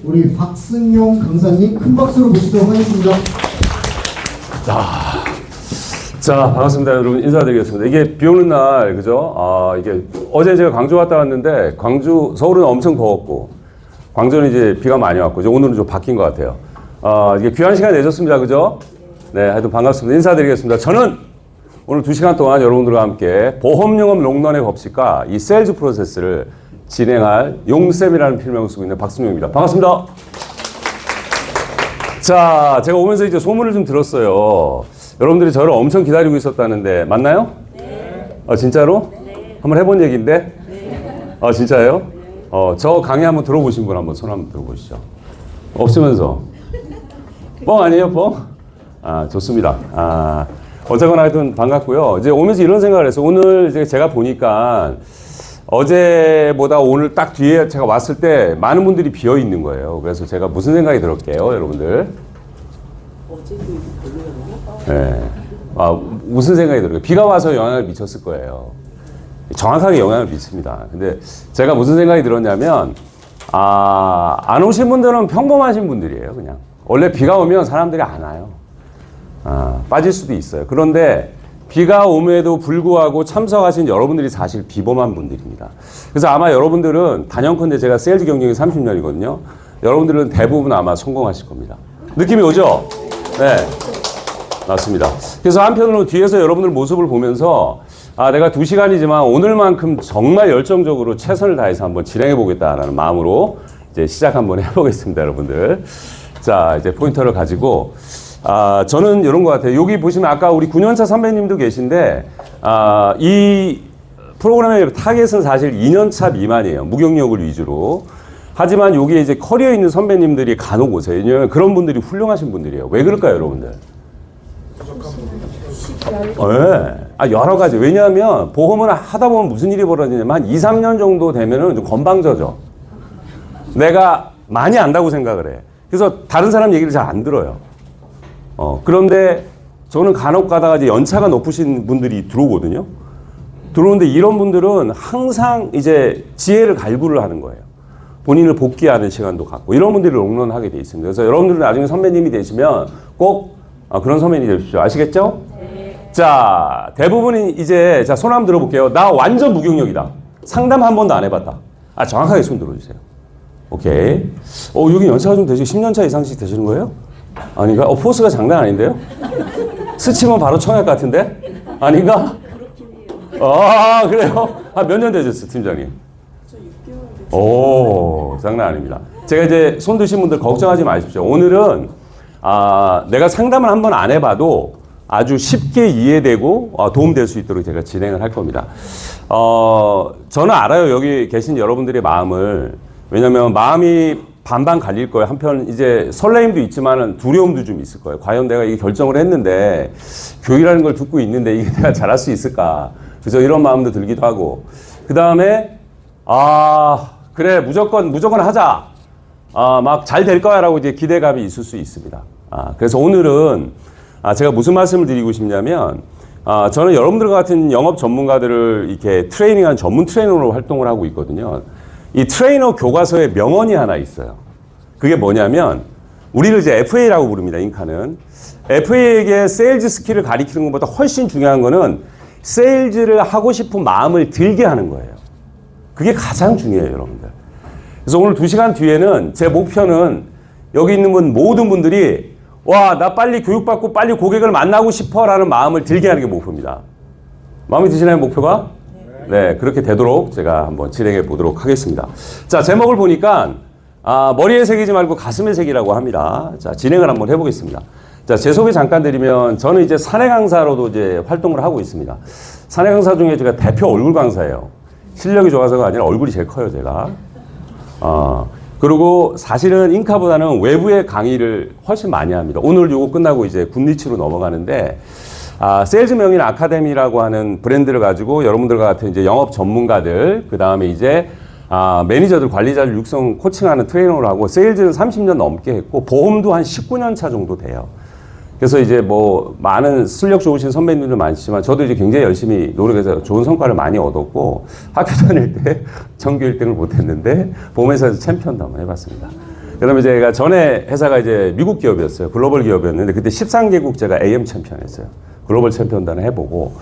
우리 박승용 강사님 큰 박수로 모시도록 하겠습니다. 자, 반갑습니다. 여러분 인사드리겠습니다. 이게 비 오는 날, 그죠? 이게 어제 제가 광주 갔다 왔는데, 서울은 엄청 더웠고, 광주는 이제 비가 많이 왔고, 이제 오늘은 좀 바뀐 것 같아요. 이게 귀한 시간 내줬습니다. 그죠? 네, 하여튼 반갑습니다. 인사드리겠습니다. 저는 오늘 2시간 동안 여러분들과 함께 보험영업 롱런의 법칙과 이 세일즈 프로세스를 진행할 용쌤이라는 필명을 쓰고 있는 박승용입니다. 반갑습니다. 자, 제가 오면서 이제 소문을 좀 들었어요. 여러분들이 저를 엄청 기다리고 있었다는데 맞나요? 네. 진짜로? 네. 한번 해본 얘기인데? 네. 진짜예요? 저 강의 한번 들어보신 분 한번 손 한번 들어보시죠. 없으면서. 뻥 아니에요, 뻥? 좋습니다. 어쨌거나 하여튼 반갑고요. 이제 오면서 이런 생각을 했어요. 오늘 이제 제가 보니까 어제보다 오늘 딱 뒤에 제가 왔을 때 많은 분들이 비어 있는 거예요. 그래서 제가 무슨 생각이 들었게요, 여러분들? 어제도 네. 무슨 생각이 들어요? 비가 와서 영향을 미쳤을 거예요. 정확하게 영향을 미칩니다. 근데 제가 무슨 생각이 들었냐면, 안 오신 분들은 평범하신 분들이에요, 그냥. 원래 비가 오면 사람들이 안 와요. 빠질 수도 있어요. 그런데 비가 옴에도 불구하고 참석하신 여러분들이 사실 비범한 분들입니다. 그래서 아마 여러분들은 단연컨대 제가 세일즈 경력이 30년이거든요. 여러분들은 대부분 아마 성공하실 겁니다. 느낌이 오죠? 네. 맞습니다. 그래서 한편으로 뒤에서 여러분들 모습을 보면서 내가 2시간이지만 오늘만큼 정말 열정적으로 최선을 다해서 한번 진행해 보겠다라는 마음으로 이제 시작 한번 해보겠습니다, 여러분들. 자, 이제 포인터를 가지고 저는 이런 것 같아요. 여기 보시면 아까 우리 9년차 선배님도 계신데 이 프로그램의 타겟은 사실 2년차 미만이에요. 무경력을 위주로. 하지만 여기에 이제 커리어 있는 선배님들이 간혹 오세요. 왜냐하면 그런 분들이 훌륭하신 분들이에요. 왜 그럴까요, 여러분들? 네. 여러 가지. 왜냐하면 보험을 하다 보면 무슨 일이 벌어지냐면 한 2, 3년 정도 되면은 좀 건방져져. 내가 많이 안다고 생각을 해. 그래서 다른 사람 얘기를 잘 안 들어요. 그런데 저는 간혹 가다가 이제 연차가 높으신 분들이 들어오거든요. 들어오는데 이런 분들은 항상 이제 지혜를 갈구를 하는 거예요. 본인을 복귀하는 시간도 갖고 이런 분들이 롱런하게 돼 있습니다. 그래서 여러분들은 나중에 선배님이 되시면 꼭 그런 선배님이 되십시오. 아시겠죠? 네. 자, 대부분이 이제 손 한번 들어볼게요. 나 완전 무경력이다. 상담 한 번도 안 해봤다. 정확하게 손 들어주세요. 오케이. 여기 연차가 좀 되시고 10년차 이상씩 되시는 거예요? 아닌가? 포스가 장난 아닌데요? 스치면 바로 청약 같은데? 아닌가? 그래요? 몇 년 되셨어요, 팀장님? 저 6개월 됐어요. 장난 아닙니다. 제가 이제 손 드신 분들 걱정하지 마십시오. 오늘은 내가 상담을 한 번 안 해봐도 아주 쉽게 이해되고 도움될 수 있도록 제가 진행을 할 겁니다. 저는 알아요. 여기 계신 여러분들의 마음을. 왜냐면 마음이 반반 갈릴 거예요. 한편 이제 설레임도 있지만 두려움도 좀 있을 거예요. 과연 내가 이게 결정을 했는데 교육이라는 걸 듣고 있는데 이게 내가 잘할 수 있을까? 그래서 이런 마음도 들기도 하고. 그 다음에 그래 무조건 하자. 막 잘 될 거야 라고 이제 기대감이 있을 수 있습니다. 그래서 오늘은 제가 무슨 말씀을 드리고 싶냐면 저는 여러분들 같은 영업 전문가들을 이렇게 트레이닝한 전문 트레이너로 활동을 하고 있거든요. 이 트레이너 교과서에 명언이 하나 있어요. 그게 뭐냐면 우리를 이제 FA라고 부릅니다. 인카는. FA에게 세일즈 스킬을 가리키는 것보다 훨씬 중요한 거는 세일즈를 하고 싶은 마음을 들게 하는 거예요. 그게 가장 중요해요, 여러분들. 그래서 오늘 2시간 뒤에는 제 목표는 여기 있는 모든 분들이 나 빨리 교육받고 빨리 고객을 만나고 싶어 라는 마음을 들게 하는 게 목표입니다. 마음에 드시나요, 목표가? 네, 그렇게 되도록 제가 한번 진행해 보도록 하겠습니다. 자, 제목을 보니까 머리에 새기지 말고 가슴에 새기라고 합니다. 자, 진행을 한번 해보겠습니다. 자, 제 소개 잠깐 드리면 저는 이제 사내 강사로도 이제 활동을 하고 있습니다. 사내 강사 중에 제가 대표 얼굴 강사예요. 실력이 좋아서가 아니라 얼굴이 제일 커요, 제가. 그리고 사실은 인카보다는 외부의 강의를 훨씬 많이 합니다. 오늘 요거 끝나고 이제 굿니치로 넘어가는데 세일즈 명인 아카데미라고 하는 브랜드를 가지고 여러분들과 같은 이제 영업 전문가들, 그 다음에 이제 매니저들, 관리자를 육성 코칭하는 트레이너를 하고 세일즈는 30년 넘게 했고 보험도 한 19년 차 정도 돼요. 그래서 이제 뭐 많은 실력 좋으신 선배님들 많지만 저도 이제 굉장히 열심히 노력해서 좋은 성과를 많이 얻었고 학교 다닐 때 전교 1등을 못했는데 보험회사에서 챔피언도 한번 해봤습니다. 그다음에 제가 전에 회사가 이제 미국 기업이었어요. 글로벌 기업이었는데 그때 13개국 제가 AM 챔피언 했어요. 글로벌 챔피언단을 해보고.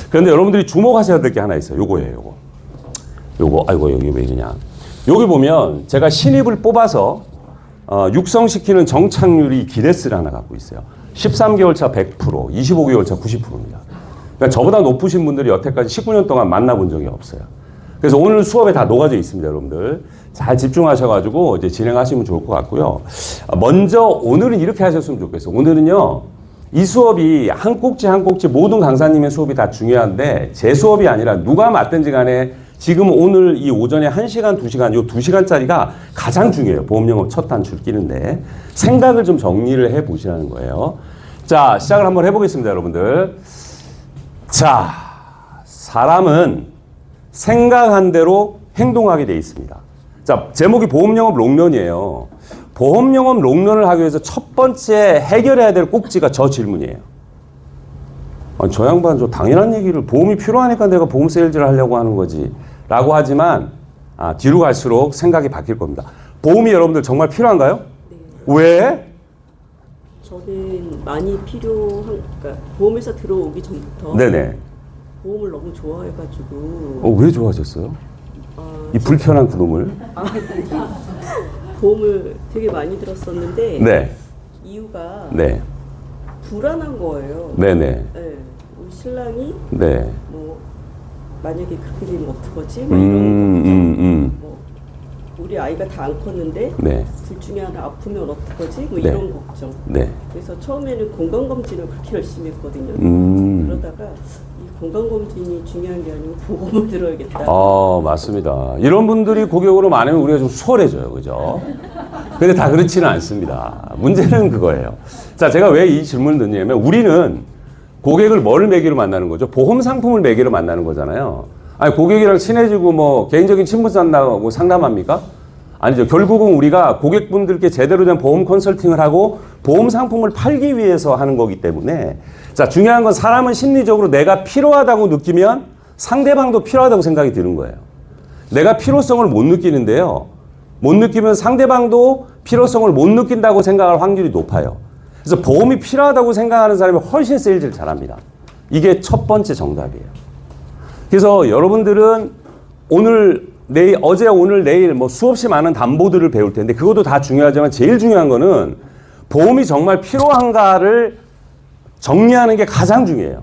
그런데 여러분들이 주목하셔야 될 게 하나 있어요. 요거예요, 요거. 아이고, 여기 왜 이러냐. 여기 보면 제가 신입을 뽑아서 육성시키는 정착률이 기네스를 하나 갖고 있어요. 13개월 차 100%, 25개월 차 90%입니다. 그러니까 저보다 높으신 분들이 여태까지 19년 동안 만나본 적이 없어요. 그래서 오늘 수업에 다 녹아져 있습니다, 여러분들. 잘 집중하셔가지고 이제 진행하시면 좋을 것 같고요. 먼저 오늘은 이렇게 하셨으면 좋겠어요. 오늘은요, 이 수업이 한 꼭지 한 꼭지 모든 강사님의 수업이 다 중요한데 제 수업이 아니라 누가 맡든지 간에 지금 오늘 이 오전에 1시간, 2시간, 요 2시간짜리가 가장 중요해요. 보험영업 첫 단추를 끼는데 생각을 좀 정리를 해 보시라는 거예요. 자, 시작을 한번 해보겠습니다, 여러분들. 자, 사람은 생각한 대로 행동하게 돼 있습니다. 자, 제목이 보험영업 롱런이에요. 보험영업 롱런을 하기 위해서 첫 번째 해결해야 될 꼭지가 저 질문이에요. 아니, 저 양반 저 당연한 얘기를 보험이 필요하니까 내가 보험 세일즈를 하려고 하는 거지 라고 하지만 뒤로 갈수록 생각이 바뀔 겁니다. 보험이 여러분들 정말 필요한가요? 네. 왜? 저는 많이 그러니까 보험회사 들어오기 전부터 네네. 보험을 너무 좋아해가지고 왜 좋아하셨어요? 이 불편한 그놈을? 보험을 되게 많이 들었었는데 네. 이유가 네. 불안한 거예요. 네네. 네. 우리 신랑이 네. 뭐 만약에 그렇게 되면 어떡하지? 뭐 이런 걱정. 뭐 우리 아이가 다 안 컸는데 네. 둘 중에 하나 아프면 어떡하지? 뭐 네. 이런 걱정. 네. 그래서 처음에는 건강검진을 그렇게 열심히 했거든요. 그러다가 이 건강검진이 중요한 게 아니고 보험을 들어야겠다. 맞습니다. 이런 분들이 고객으로 많으면 우리가 좀 수월해져요. 그죠? 근데 다 그렇지는 않습니다. 문제는 그거예요. 자, 제가 왜 이 질문을 드냐면 우리는 고객을 뭐를 매개로 만나는 거죠? 보험 상품을 매개로 만나는 거잖아요. 아니, 고객이랑 친해지고 뭐 개인적인 친분 쌓는다고 상담합니까? 아니죠. 결국은 우리가 고객분들께 제대로 된 보험 컨설팅을 하고 보험 상품을 팔기 위해서 하는 거기 때문에 자, 중요한 건 사람은 심리적으로 내가 필요하다고 느끼면 상대방도 필요하다고 생각이 드는 거예요. 내가 필요성을 못 느끼는데요. 못 느끼면 상대방도 필요성을 못 느낀다고 생각할 확률이 높아요. 그래서 보험이 필요하다고 생각하는 사람이 훨씬 세일즈를 잘합니다. 이게 첫 번째 정답이에요. 그래서 여러분들은 오늘, 내일, 어제, 오늘, 내일 뭐 수없이 많은 담보들을 배울 텐데 그것도 다 중요하지만 제일 중요한 거는 보험이 정말 필요한가를 정리하는 게 가장 중요해요.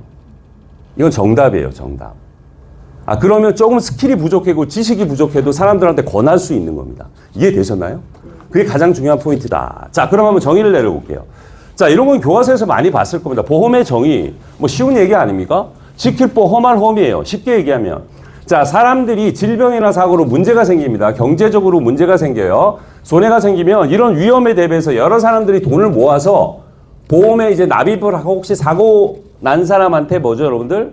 이건 정답이에요, 정답. 그러면 조금 스킬이 부족하고 지식이 부족해도 사람들한테 권할 수 있는 겁니다. 이해되셨나요? 그게 가장 중요한 포인트다. 자, 그럼 한번 정의를 내려볼게요. 자, 이런 건 교과서에서 많이 봤을 겁니다. 보험의 정의, 뭐 쉬운 얘기 아닙니까? 지킬 보 험할 험이에요. 쉽게 얘기하면. 자, 사람들이 질병이나 사고로 문제가 생깁니다. 경제적으로 문제가 생겨요. 손해가 생기면 이런 위험에 대비해서 여러 사람들이 돈을 모아서 보험에 이제 납입을 하고 혹시 사고 난 사람한테 뭐죠, 여러분들?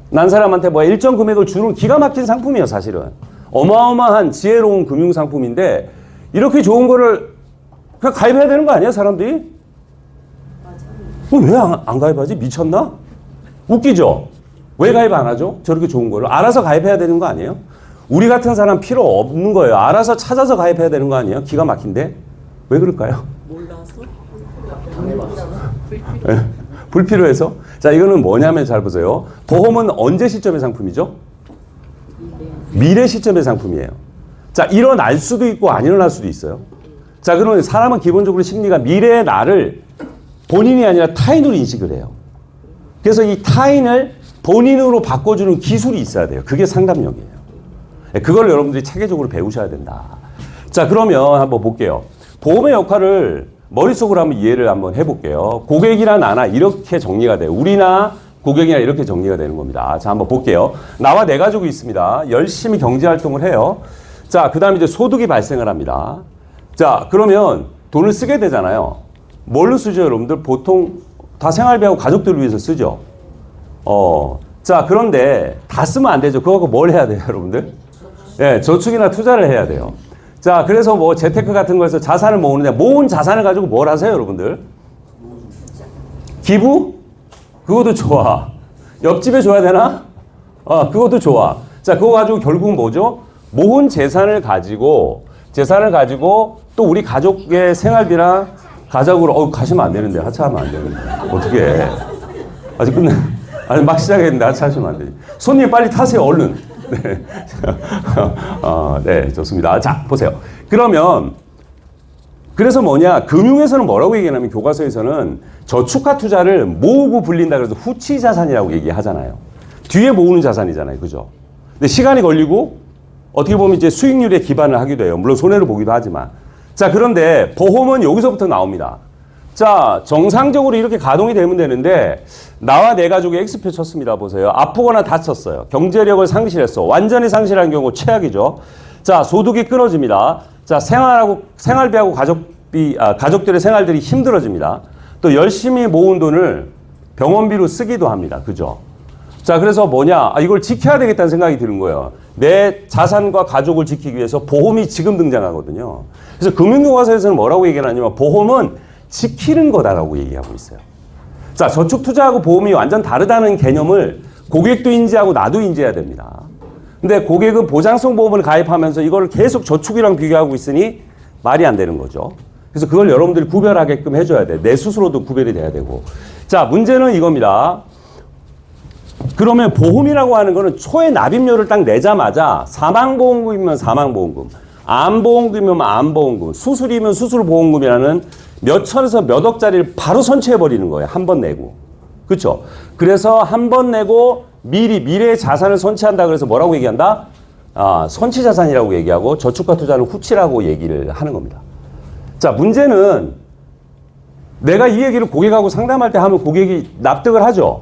난 사람한테 뭐 일정 금액을 주는 기가 막힌 상품이에요, 사실은. 어마어마한 지혜로운 금융 상품인데 이렇게 좋은 거를 그냥 가입해야 되는 거 아니야, 사람들이? 왜 안 가입하지? 미쳤나? 웃기죠? 왜 가입 안 하죠? 저렇게 좋은 거를. 알아서 가입해야 되는 거 아니에요? 우리 같은 사람 필요 없는 거예요. 알아서 찾아서 가입해야 되는 거 아니에요? 기가 막힌데? 왜 그럴까요? 몰라서? 불필요해서? 자, 이거는 뭐냐면 잘 보세요. 보험은 언제 시점의 상품이죠? 미래 시점의 상품이에요. 자, 일어날 수도 있고 안 일어날 수도 있어요. 자, 그러면 사람은 기본적으로 심리가 미래의 나를 본인이 아니라 타인으로 인식을 해요. 그래서 이 타인을 본인으로 바꿔주는 기술이 있어야 돼요. 그게 상담력이에요. 그걸 여러분들이 체계적으로 배우셔야 된다. 자, 그러면 한번 볼게요. 보험의 역할을 머릿속으로 한번 이해를 한번 해볼게요. 고객이나 나나 이렇게 정리가 돼요. 우리나 고객이나 이렇게 정리가 되는 겁니다. 자, 한번 볼게요. 나와 내 가족이 있습니다. 열심히 경제활동을 해요. 자, 그 다음에 이제 소득이 발생을 합니다. 자, 그러면 돈을 쓰게 되잖아요. 뭘로 쓰죠, 여러분들? 보통 다 생활비하고 가족들을 위해서 쓰죠. 자, 그런데 다 쓰면 안 되죠. 그거 갖고 뭘 해야 돼요, 여러분들? 예, 저축이나 투자를 해야 돼요. 자, 그래서 뭐 재테크 같은 거에서 자산을 모으는데 모은 자산을 가지고 뭘 하세요, 여러분들? 기부? 그것도 좋아. 옆집에 줘야 되나? 그것도 좋아. 자, 그거 가지고 결국은 뭐죠? 모은 재산을 가지고 재산을 가지고 또 우리 가족의 생활비랑 가족으로 가시면 안 되는데 하차하면 안 되는데 어떻게 해? 아직 끝내 아니 막 시작했는데 하차하시면 안 되지. 손님 빨리 타세요 얼른. 네. 네 좋습니다. 자 보세요. 그러면 그래서 뭐냐 금융에서는 뭐라고 얘기하냐면 교과서에서는 저축과 투자를 모으고 불린다 그래서 후치 자산이라고 얘기하잖아요. 뒤에 모으는 자산이잖아요, 그죠? 근데 시간이 걸리고 어떻게 보면 이제 수익률에 기반을 하기도 해요. 물론 손해를 보기도 하지만. 자, 그런데 보험은 여기서부터 나옵니다. 자, 정상적으로 이렇게 가동이 되면 되는데 나와 내 가족이 X표 쳤습니다. 보세요. 아프거나 다쳤어요. 경제력을 상실했어. 완전히 상실한 경우 최악이죠. 자, 소득이 끊어집니다. 자, 생활비하고 가족들의 생활들이 힘들어집니다. 또 열심히 모은 돈을 병원비로 쓰기도 합니다. 그죠? 자, 그래서 뭐냐? 이걸 지켜야 되겠다는 생각이 드는 거예요. 내 자산과 가족을 지키기 위해서 보험이 지금 등장하거든요. 그래서 금융교과서에서는 뭐라고 얘기하냐면 보험은 지키는 거다라고 얘기하고 있어요. 자, 저축 투자하고 보험이 완전 다르다는 개념을 고객도 인지하고 나도 인지해야 됩니다. 근데 고객은 보장성 보험을 가입하면서 이걸 계속 저축이랑 비교하고 있으니 말이 안 되는 거죠. 그래서 그걸 여러분들이 구별하게끔 해줘야 돼. 내 스스로도 구별이 돼야 되고. 자, 문제는 이겁니다. 그러면 보험이라고 하는 거는 초에 납입료를 딱 내자마자 사망보험금이면 사망보험금, 암보험금이면 암보험금, 수술이면 수술보험금이라는 몇 천에서 몇 억짜리를 바로 선취해버리는 거예요. 한 번 내고. 그렇죠? 그래서 한 번 내고 미래의 자산을 선취한다 그래서 뭐라고 얘기한다? 선취자산이라고 얘기하고 저축과 투자는 후치라고 얘기를 하는 겁니다. 자, 문제는 내가 이 얘기를 고객하고 상담할 때 하면 고객이 납득을 하죠?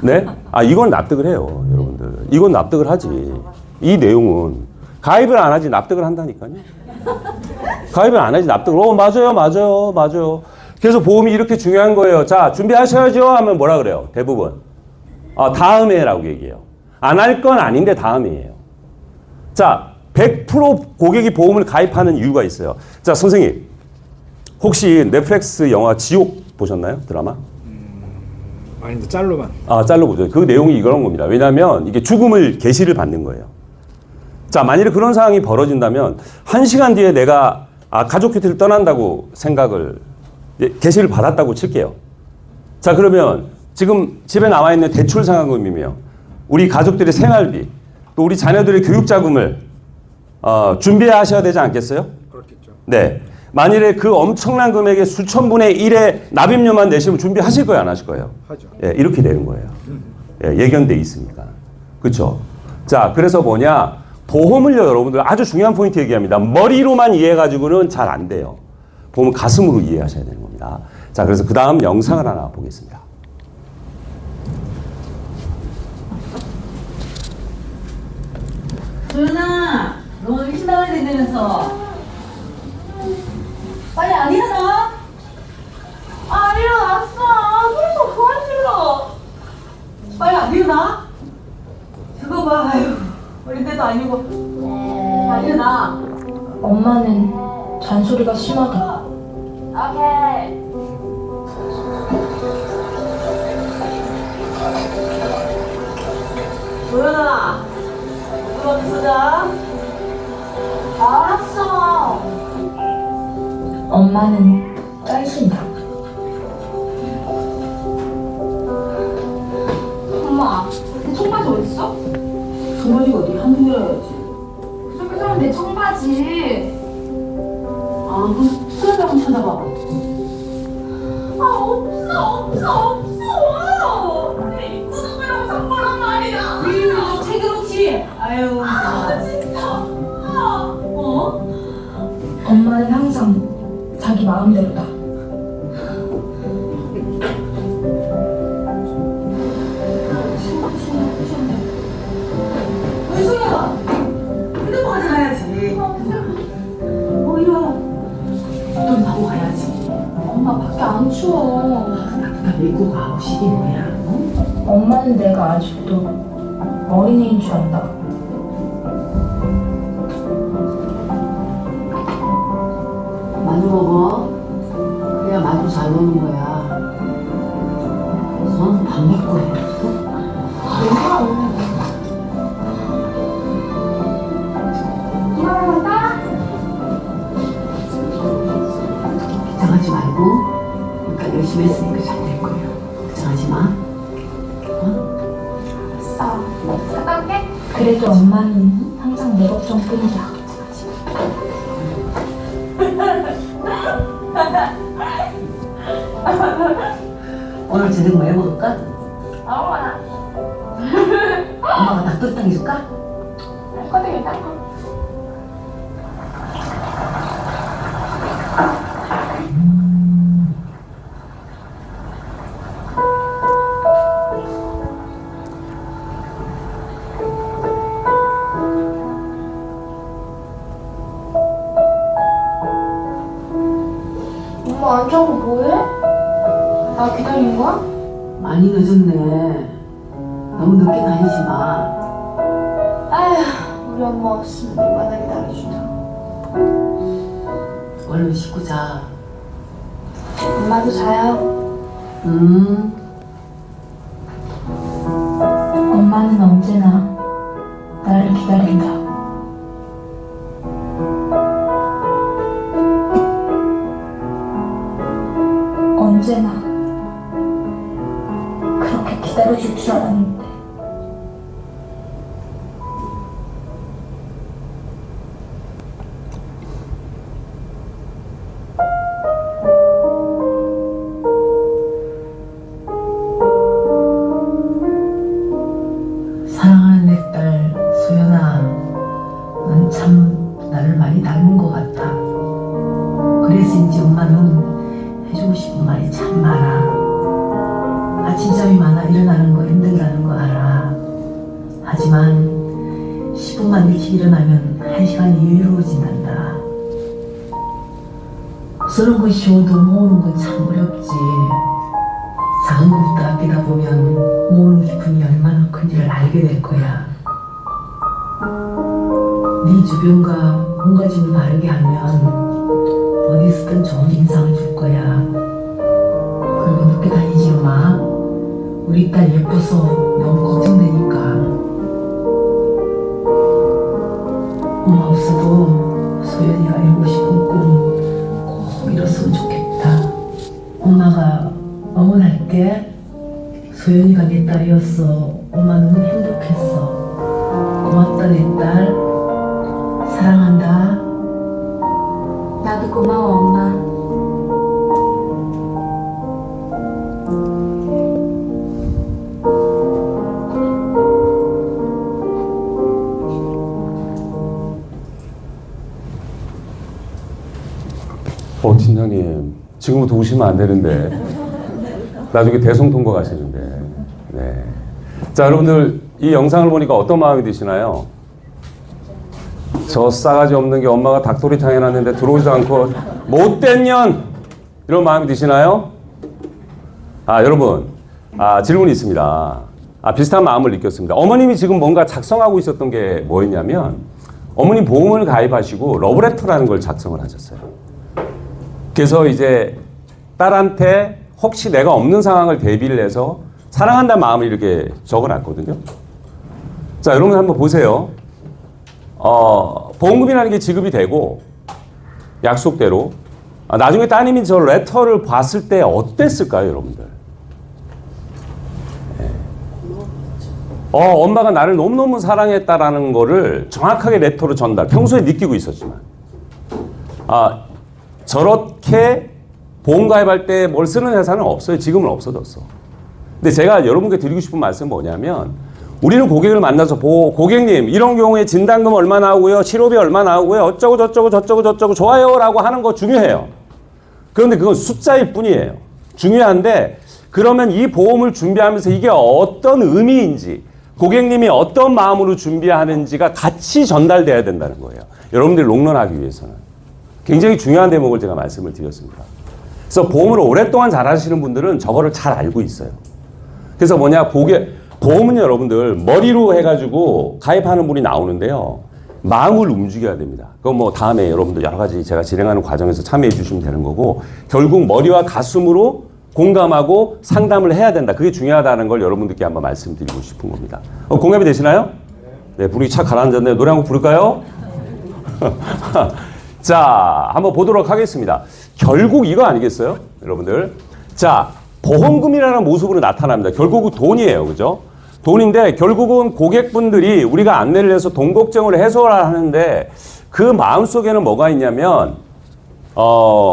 네? 이건 납득을 해요, 여러분들. 이건 납득을 하지. 이 내용은. 가입을 안 하지 납득을 한다니까요. 가입을 안 하지 납득을. 맞아요. 그래서 보험이 이렇게 중요한 거예요. 자, 준비하셔야죠 하면 뭐라 그래요? 대부분. 다음에라고 얘기해요. 안 할 건 아닌데 다음이에요. 자, 100% 고객이 보험을 가입하는 이유가 있어요. 자, 선생님. 혹시 넷플릭스 영화 지옥 보셨나요? 드라마? 아닌데 짤로만. 짤로 보죠. 그 내용이 이런 겁니다. 왜냐하면 이게 죽음을 계시를 받는 거예요. 자, 만일에 그런 상황이 벌어진다면 1시간 뒤에 내가 가족 곁을 떠난다고 생각을 계시를 받았다고 칠게요. 자, 그러면 지금 집에 나와 있는 대출 상환금이며 우리 가족들의 생활비 또 우리 자녀들의 교육 자금을 준비하셔야 되지 않겠어요? 그렇겠죠. 네. 만일에 그 엄청난 금액의 수천 분의 1의 납입료만 내시면 준비하실 거예요, 안 하실 거예요? 하죠. 예, 이렇게 되는 거예요. 예견돼 있으니까. 그렇죠? 자, 그래서 뭐냐? 보험을요, 여러분들 아주 중요한 포인트 얘기합니다. 머리로만 이해해가지고는 잘 안 돼요. 보험은 가슴으로 이해하셔야 되는 겁니다. 자, 그래서 그 다음 영상을 하나 보겠습니다. 도연아, 너 오늘 신방을 내면서 빨리 안 일어나? 일어났어. 벌써 그만 질러. 빨리 안 일어나? 그거 봐, 어린데도 아니고. 빨리 일어나. 엄마는 잔소리가 심하다. 오케이. 도연아, 그거 쓰자. 알았어. 엄마는 짤순이다. 엄마, 내 청바지 어딨어? 청바지가 어디 한두 개라야지. 그렇게 하면 내 청바지. 그럼 수련회 한번 찾아봐. 없어. 내 입고 나가라고 산 거란 말이야. 챙겨놓지. 아유. 진짜. 엄마는 항상 자기 마음대로다. 은수야, 휴대폰 가져가야지. 이리 와. 돈 하고 가야지. 엄마 밖에 안 추워. 나 밀고 가. 시기 뭐야? 엄마는 내가 아직도 어린애인 줄 안다. 마주 먹어. 그래야 마주 잘 노는 거야. 넌 밥 먹고 해. 엄마 간다. 그래도 엄마는 항상 내 걱정뿐이야. 오늘 저녁 뭐 해먹을까? 아무거나. 엄마가 닭도리탕 해줄까? 거되게 딱. 엄마 안 자고 뭐해? 나 기다린 거야? 많이 늦었네. 너무 늦게 다니지 마. 아휴, 우리 엄마 없으면 얼마나 기다려주나. 얼른 씻고 자. 엄마도 자요. 엄마는 언제나 나를 기다린다. 언제나 그렇게 기다려줄 줄 알았는데. 사랑하는 내 딸 소연아, 넌 참 나를 많이 닮은 것 같아. 그래서인지 엄마는 해주고 싶은 말이 참 많아. 아침잠이 많아 일어나는 거 힘들다는 거 알아. 하지만 10분만 일찍 일어나면 1시간이 여유로워진단다. 쓰는 건 쉬워도 모으는 건 참 어렵지. 작은 것부터 아끼다 보면 모으는 기쁨이 얼마나 큰지를 알게 될 거야. 네 주변과 몸가짐을 바르게 하면 어디서든 좋은 인상을 줄 거야. 그리고 늦게 다니지 마. 우리 딸 예뻐서 너무 걱정되니까. 엄마 없어도 소연이가 이루고 싶은 꿈 꼭 이뤘으면 좋겠다. 엄마가 응원할게. 소연이가 내 딸이었어. 엄마 너무 행복했어. 고맙다 내 딸. 사랑한다. 나도 고마워, 엄마. 팀장님, 지금부터 우시면 안 되는데 나중에 대성 통과하시는데. 네. 자, 여러분들 이 영상을 보니까 어떤 마음이 드시나요? 저 싸가지 없는 게 엄마가 닭도리탕 해놨는데 들어오지도 않고 못된 년! 이런 마음이 드시나요? 여러분, 질문이 있습니다. 비슷한 마음을 느꼈습니다. 어머님이 지금 뭔가 작성하고 있었던 게 뭐였냐면, 어머님 보험을 가입하시고 러브레터라는 걸 작성을 하셨어요. 그래서 이제 딸한테 혹시 내가 없는 상황을 대비를 해서 사랑한다는 마음을 이렇게 적어놨거든요. 자, 여러분 한번 보세요. 보험금이라는 게 지급이 되고 약속대로 나중에 따님이 저 레터를 봤을 때 어땠을까요, 여러분들? 네. 엄마가 나를 너무너무 사랑했다라는 거를 정확하게 레터로 전달, 평소에 느끼고 있었지만 저렇게 보험 가입할 때 뭘 쓰는 회사는 없어요. 지금은 없어졌어. 근데 제가 여러분께 드리고 싶은 말씀은 뭐냐면, 우리는 고객을 만나서 고객님 이런 경우에 진단금 얼마 나오고요, 치료비 얼마 나오고요, 어쩌고 저쩌고 좋아요 라고 하는 거 중요해요. 그런데 그건 숫자일 뿐이에요. 중요한데, 그러면 이 보험을 준비하면서 이게 어떤 의미인지, 고객님이 어떤 마음으로 준비하는지가 같이 전달돼야 된다는 거예요. 여러분들이 롱런하기 위해서는. 굉장히 중요한 대목을 제가 말씀을 드렸습니다. 그래서 보험을 오랫동안 잘 하시는 분들은 저거를 잘 알고 있어요. 그래서 보험은 여러분들 머리로 해가지고 가입하는 분이 나오는데요. 마음을 움직여야 됩니다. 그건 뭐 다음에 여러분들 여러 가지 제가 진행하는 과정에서 참여해 주시면 되는 거고, 결국 머리와 가슴으로 공감하고 상담을 해야 된다. 그게 중요하다는 걸 여러분들께 한번 말씀드리고 싶은 겁니다. 공감이 되시나요? 네, 분위기 착 가라앉았네요. 노래 한 곡 부를까요? 자, 한번 보도록 하겠습니다. 결국 이거 아니겠어요? 여러분들. 자, 보험금이라는 모습으로 나타납니다. 결국은 돈이에요. 그죠? 돈인데 결국은 고객분들이 우리가 안내를 해서 돈 걱정을 해소를 하는데 그 마음속에는 뭐가 있냐면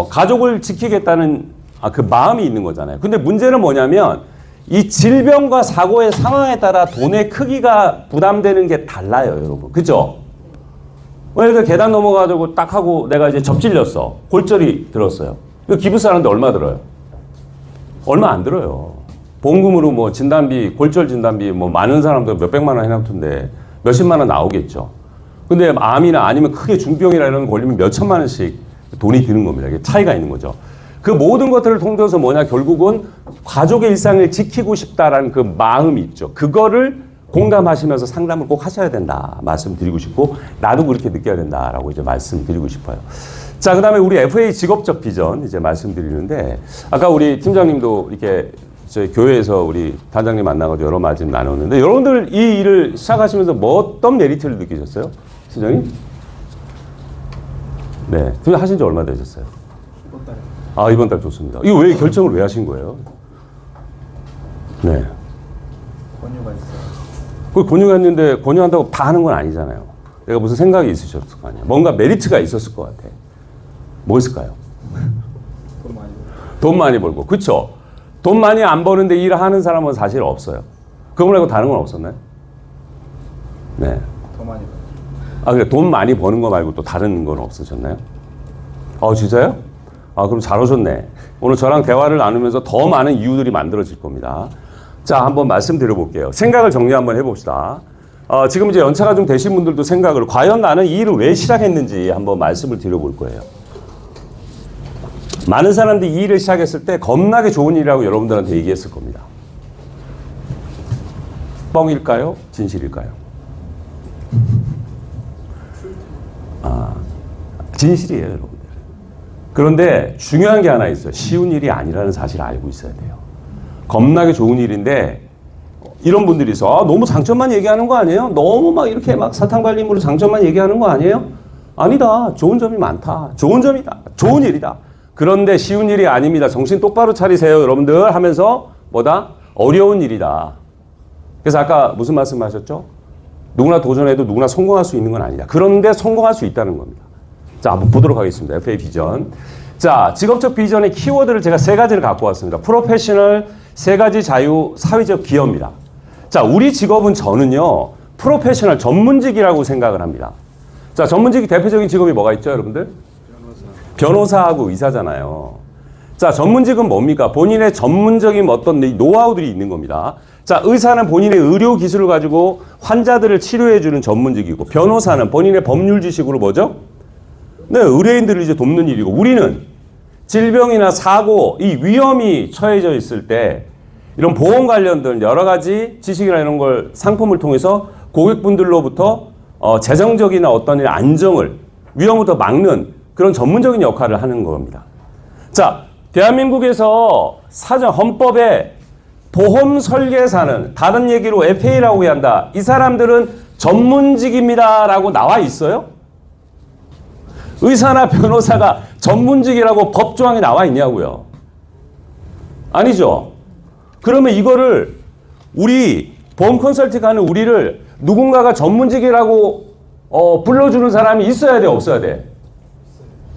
가족을 지키겠다는 그 마음이 있는 거잖아요. 근데 문제는 뭐냐면 이 질병과 사고의 상황에 따라 돈의 크기가 부담되는 게 달라요, 여러분. 그죠? 예를 들어 계단 넘어가지고 딱 하고 내가 이제 접질렸어. 골절이 들었어요. 이거 기부스 하는데 얼마 들어요? 얼마 안 들어요. 보험금으로 뭐 진단비, 골절 진단비 뭐 많은 사람들 몇백만 원 해놨던데 몇십만 원 나오겠죠. 근데 암이나 아니면 크게 중병이나 이런 거 걸리면 몇천만 원씩 돈이 드는 겁니다. 이게 차이가 있는 거죠. 그 모든 것들을 통해서 뭐냐, 결국은 가족의 일상을 지키고 싶다라는 그 마음이 있죠. 그거를 공감하시면서 상담을 꼭 하셔야 된다 말씀드리고 싶고, 나도 그렇게 느껴야 된다라고 이제 말씀드리고 싶어요. 자, 그다음에 우리 FA 직업적 비전 이제 말씀드리는데, 아까 우리 팀장님도 이렇게 저희 교회에서 우리 단장님 만나가지고 여러 말씀 나눴는데, 여러분들 이 일을 시작하시면서 뭐 어떤 메리트를 느끼셨어요, 팀장님? 네, 팀장 하신 지 얼마 되셨어요? 이번 달에. 아, 이번 달 좋습니다. 이거 왜 결정을 왜 하신 거예요? 네. 권유가 있어요. 그 권유했는데 권유한다고 다 하는 건 아니잖아요. 내가 무슨 생각이 있으셨을 거 아니에요. 뭔가 메리트가 있었을 것 같아. 뭐였을까요? 돈 많이 벌고. 돈 많이 벌고. 그쵸? 돈 많이 안 버는데 일을 하는 사람은 사실 없어요. 그거 말고 다른 건 없었나요? 네. 더 많이 벌고. 아, 그래. 돈 많이 버는 거 말고 또 다른 건 없으셨나요? 진짜요? 아, 그럼 잘 오셨네. 오늘 저랑 대화를 나누면서 더 많은 이유들이 만들어질 겁니다. 자, 한번 말씀드려 볼게요. 생각을 정리 한번 해봅시다. 지금 이제 연차가 좀 되신 분들도 생각을, 과연 나는 이 일을 왜 시작했는지 한번 말씀을 드려볼 거예요. 많은 사람들이 이 일을 시작했을 때 겁나게 좋은 일이라고 여러분들한테 얘기했을 겁니다. 뻥일까요? 진실일까요? 진실이에요, 여러분들. 그런데 중요한 게 하나 있어요. 쉬운 일이 아니라는 사실을 알고 있어야 돼요. 겁나게 좋은 일인데 이런 분들이 있어. 너무 장점만 얘기하는 거 아니에요? 너무 막 이렇게 막 사탕발림으로 장점만 얘기하는 거 아니에요? 아니다. 좋은 점이 많다. 좋은 점이다. 좋은 일이다. 그런데 쉬운 일이 아닙니다. 정신 똑바로 차리세요, 여러분들 하면서 뭐다? 어려운 일이다. 그래서 아까 무슨 말씀 하셨죠? 누구나 도전해도 누구나 성공할 수 있는 건 아니다. 그런데 성공할 수 있다는 겁니다. 자, 한번 보도록 하겠습니다. FA 비전. 자, 직업적 비전의 키워드를 제가 3가지를 갖고 왔습니다. 프로페셔널, 3가지 자유, 사회적 기여입니다. 자, 우리 직업은 저는요, 프로페셔널, 전문직이라고 생각을 합니다. 자, 전문직이 대표적인 직업이 뭐가 있죠, 여러분들? 변호사하고 의사잖아요. 자, 전문직은 뭡니까? 본인의 전문적인 어떤 노하우들이 있는 겁니다. 자, 의사는 본인의 의료 기술을 가지고 환자들을 치료해주는 전문직이고, 변호사는 본인의 법률 지식으로 뭐죠? 네, 의뢰인들을 이제 돕는 일이고, 우리는 질병이나 사고, 이 위험이 처해져 있을 때 이런 보험 관련된 여러 가지 지식이나 이런 걸 상품을 통해서 고객분들로부터 재정적이나 어떤 일 안정을, 위험부터 막는 그런 전문적인 역할을 하는 겁니다. 자, 대한민국에서 사전 헌법에 보험 설계사는 다른 얘기로 FA라고 한다. 이 사람들은 전문직입니다 라고 나와 있어요? 의사나 변호사가 전문직이라고 법조항에 나와 있냐고요? 아니죠. 그러면 이거를 우리 보험 컨설팅 하는 우리를 누군가가 전문직이라고 불러주는 사람이 있어야 돼, 없어야 돼?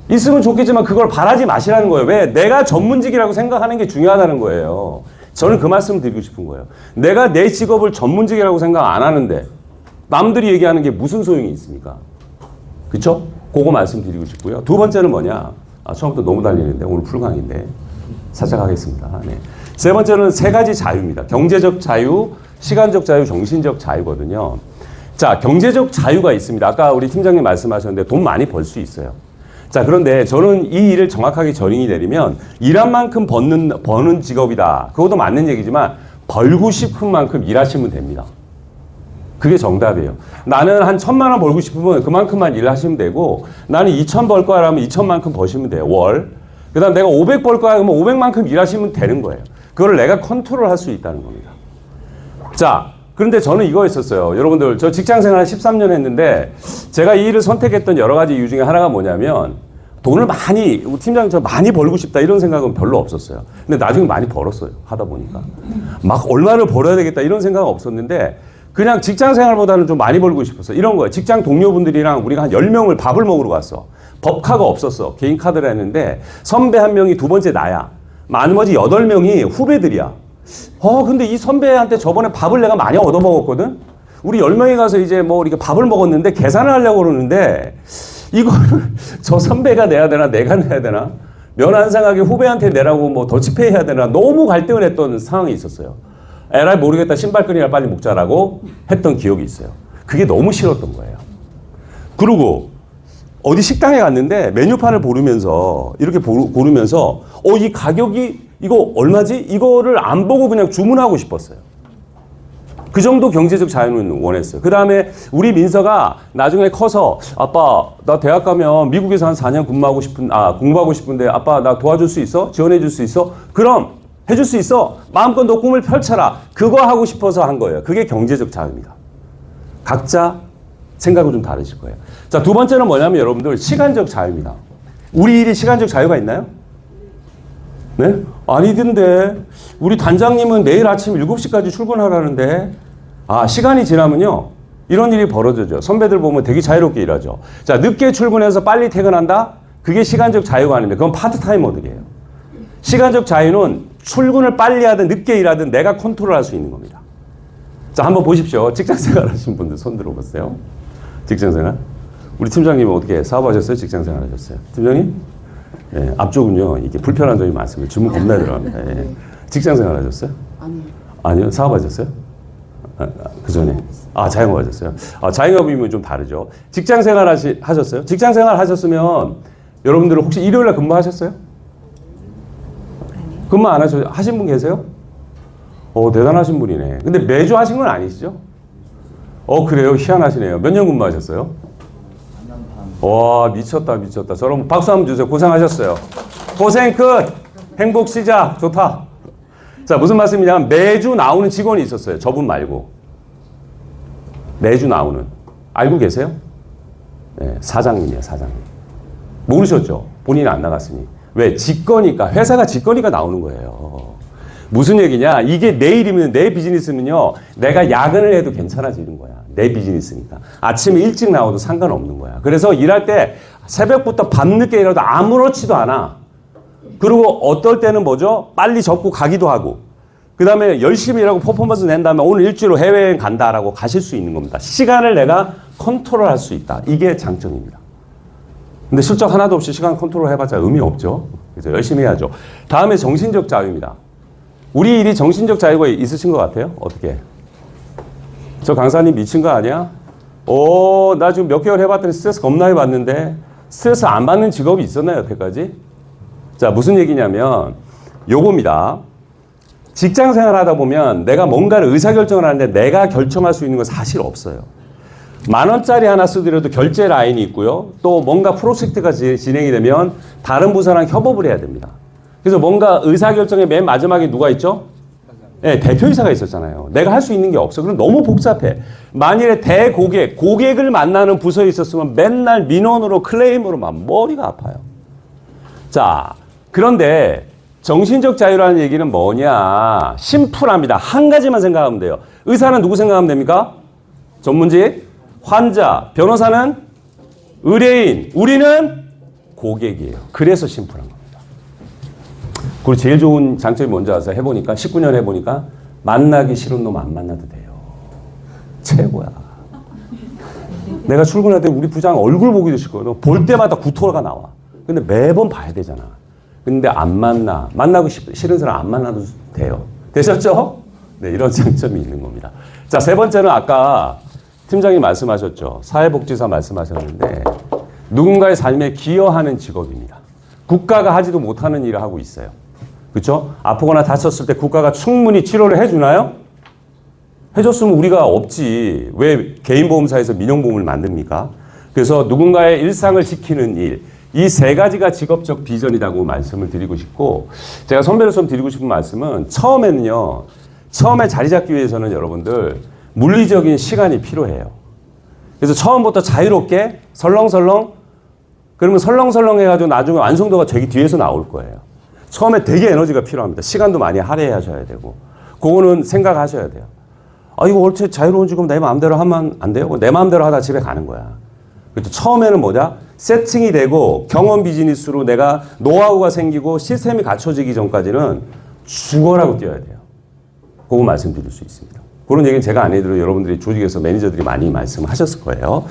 있으면 좋겠지만 그걸 바라지 마시라는 거예요. 왜? 내가 전문직이라고 생각하는 게 중요하다는 거예요. 저는 그 말씀을 드리고 싶은 거예요. 내가 내 직업을 전문직이라고 생각 안 하는데 남들이 얘기하는 게 무슨 소용이 있습니까? 그쵸? 그거 말씀드리고 싶고요. 두 번째는 뭐냐? 처음부터 너무 달리는데 오늘 풀강인데 살짝 하겠습니다. 네. 세 번째는 3가지 자유입니다. 경제적 자유, 시간적 자유, 정신적 자유거든요. 자, 경제적 자유가 있습니다. 아까 우리 팀장님 말씀하셨는데 돈 많이 벌 수 있어요. 자, 그런데 저는 이 일을 정확하게 정의를 내리면 일한 만큼 버는 직업이다. 그것도 맞는 얘기지만 벌고 싶은 만큼 일하시면 됩니다. 그게 정답이에요. 나는 한 1,000만 원 벌고 싶으면 그만큼만 일하시면 되고, 나는 2,000 벌 거야 하면 2,000만큼 버시면 돼요. 월. 그 다음 내가 500 벌 거야 하면 500만큼 일하시면 되는 거예요. 그걸 내가 컨트롤 할 수 있다는 겁니다. 자, 그런데 저는 이거 있었어요. 여러분들, 저 직장생활 13년 했는데 제가 이 일을 선택했던 여러 가지 이유 중에 하나가 뭐냐면 돈을 많이, 우리 팀장님처럼 많이 벌고 싶다 이런 생각은 별로 없었어요. 근데 나중에 많이 벌었어요. 하다 보니까. 막 얼마를 벌어야 되겠다 이런 생각은 없었는데 그냥 직장 생활보다는 좀 많이 벌고 싶었어요. 이런 거예요. 직장 동료분들이랑 우리가 한 10명을 밥을 먹으러 갔어. 법카가 없었어. 개인 카드를 했는데 선배 한 명이 두 번째 나야. 나머지 8명이 후배들이야. 근데 이 선배한테 저번에 밥을 내가 많이 얻어먹었거든? 우리 10명이 가서 이제 뭐 이렇게 밥을 먹었는데 계산을 하려고 그러는데 이거를 저 선배가 내야 되나 내가 내야 되나 면안상하게 후배한테 내라고 뭐 더치페이 해야 되나 너무 갈등을 했던 상황이 있었어요. 에라이 모르겠다 신발끈이나 빨리 묶자라고 했던 기억이 있어요. 그게 너무 싫었던 거예요. 그리고 어디 식당에 갔는데 메뉴판을 고르면서 이렇게 고르면서 이 가격이 이거 얼마지? 이거를 안 보고 그냥 주문하고 싶었어요. 그 정도 경제적 자유는 원했어요. 그 다음에 우리 민서가 나중에 커서 아빠 나 대학 가면 미국에서 한 4년 공부하고 싶은데 아빠 나 도와줄 수 있어? 지원해 줄 수 있어? 그럼 해줄 수 있어. 마음껏 너 꿈을 펼쳐라. 그거 하고 싶어서 한 거예요. 그게 경제적 자유입니다. 각자 생각은 좀 다르실 거예요. 자, 두 번째는 뭐냐면 여러분들 시간적 자유입니다. 우리 일이 시간적 자유가 있나요? 네? 아니던데. 우리 단장님은 매일 아침 7시까지 출근하라는데 시간이 지나면요. 이런 일이 벌어져요. 선배들 보면 되게 자유롭게 일하죠. 자, 늦게 출근해서 빨리 퇴근한다? 그게 시간적 자유가 아닙니다. 그건 파트타이머들이에요. 시간적 자유는 출근을 빨리 하든 늦게 일하든 내가 컨트롤할 수 있는 겁니다. 자, 한번 보십시오. 직장생활 하신 분들 손 들어보세요. 직장생활. 우리 팀장님은 어떻게 사업하셨어요? 직장생활 하셨어요? 팀장님? 예, 앞쪽은요. 이게 불편한 점이 많습니다. 주문 겁나 들어갑니다. 예. 직장생활 하셨어요? 아니요. 사업하셨어요? 그 전에. 자영업 하셨어요? 자영업이면 좀 다르죠. 직장생활 하셨어요? 직장생활 하셨으면 여러분들은 혹시 일요일날 근무하셨어요? 근무 안 하신 분 계세요? 대단하신 분이네. 근데 매주 하신 건 아니시죠? 그래요? 희한하시네요. 몇 년 근무하셨어요? 4년 반. 와, 미쳤다. 자, 여러분 박수 한번 주세요. 고생하셨어요. 고생 끝! 행복 시작! 좋다. 자, 무슨 말씀이냐면 매주 나오는 직원이 있었어요. 저분 말고. 매주 나오는. 알고 계세요? 네, 사장님이에요, 사장님. 모르셨죠? 본인이 안 나갔으니. 왜? 직거니까. 회사가 직거니까 나오는 거예요. 무슨 얘기냐? 이게 내 일이면, 내 비즈니스면요. 내가 야근을 해도 괜찮아지는 거야. 내 비즈니스니까. 아침에 일찍 나와도 상관없는 거야. 그래서 일할 때 새벽부터 밤늦게 일하도 아무렇지도 않아. 그리고 어떨 때는 뭐죠? 빨리 접고 가기도 하고. 그 다음에 열심히 일하고 퍼포먼스 낸 다음에 오늘 일주일로 해외여행 간다라고 가실 수 있는 겁니다. 시간을 내가 컨트롤 할 수 있다. 이게 장점입니다. 근데 실적 하나도 없이 시간 컨트롤 해봤자 의미 없죠. 그래서 열심히 해야죠. 다음에 정신적 자유입니다. 우리 일이 정신적 자유가 있으신 것 같아요? 어떻게? 저 강사님 미친 거 아니야? 나 지금 몇 개월 해봤더니 스트레스 겁나 해봤는데 스트레스 안 받는 직업이 있었나요, 여태까지? 자, 무슨 얘기냐면 요겁니다. 직장 생활하다 보면 내가 뭔가를 의사결정을 하는데 내가 결정할 수 있는 건 사실 없어요. 10,000원짜리 하나 쓰더라도 결제 라인이 있고요. 또 뭔가 프로젝트가 진행이 되면 다른 부서랑 협업을 해야 됩니다. 그래서 뭔가 의사결정의 맨 마지막에 누가 있죠? 네, 대표이사가 있었잖아요. 내가 할 수 있는 게 없어. 그럼 너무 복잡해. 만일에 고객을 만나는 부서에 있었으면 맨날 민원으로 클레임으로 막 머리가 아파요. 자, 그런데 정신적 자유라는 얘기는 뭐냐? 심플합니다. 한 가지만 생각하면 돼요. 의사는 누구 생각하면 됩니까? 전문직, 환자, 변호사는 의뢰인, 우리는 고객이에요. 그래서 심플한 겁니다. 그리고 제일 좋은 장점이 뭔지 아세요? 해보니까 19년 해보니까 만나기 싫은 놈 안 만나도 돼요. 최고야. 내가 출근할 때 우리 부장 얼굴 보기도 싫거든. 볼 때마다 구토가 나와. 근데 매번 봐야 되잖아. 근데 안 만나고 싫은 사람 안 만나도 돼요. 되셨죠? 네, 이런 장점이 있는 겁니다. 자, 세 번째는 아까 팀장님 말씀하셨죠. 사회복지사 말씀하셨는데 누군가의 삶에 기여하는 직업입니다. 국가가 하지도 못하는 일을 하고 있어요. 그렇죠? 아프거나 다쳤을 때 국가가 충분히 치료를 해주나요? 해줬으면 우리가 없지. 왜 개인보험사에서 민영보험을 만듭니까? 그래서 누군가의 일상을 지키는 일, 이 세 가지가 직업적 비전이라고 말씀을 드리고 싶고, 제가 선배로서 드리고 싶은 말씀은 처음에 자리 잡기 위해서는 여러분들 물리적인 시간이 필요해요. 그래서 처음부터 자유롭게 설렁설렁 그러면 설렁설렁 해가지고 나중에 완성도가 되게 뒤에서 나올 거예요. 처음에 되게 에너지가 필요합니다. 시간도 많이 할애하셔야 되고. 그거는 생각하셔야 돼요. 아, 이거 옳지, 자유로운 지금 내 마음대로 하면 안 돼요? 내 마음대로 하다 집에 가는 거야. 그렇죠. 처음에는 뭐냐? 세팅이 되고 경험 비즈니스로 내가 노하우가 생기고 시스템이 갖춰지기 전까지는 죽어라고 뛰어야 돼요. 그거 말씀드릴 수 있습니다. 그런 얘기는 제가 안 해도 여러분들이 조직에서 매니저들이 많이 말씀하셨을 거예요.